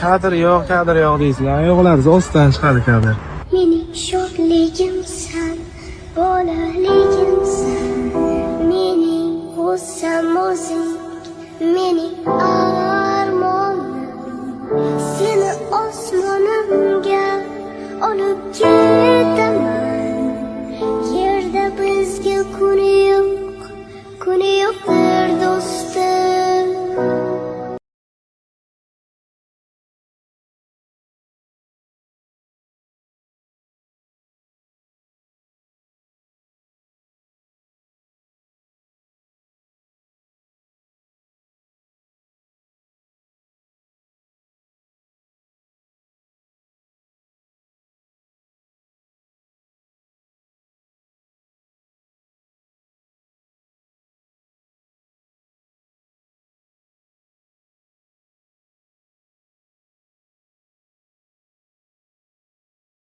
kadr yo'q deysizlar. Yo'qlarsiz ostidan chiqadi kadr. Mening shodligimsan, bolaligimsan, mening g'ussam o'zing, mening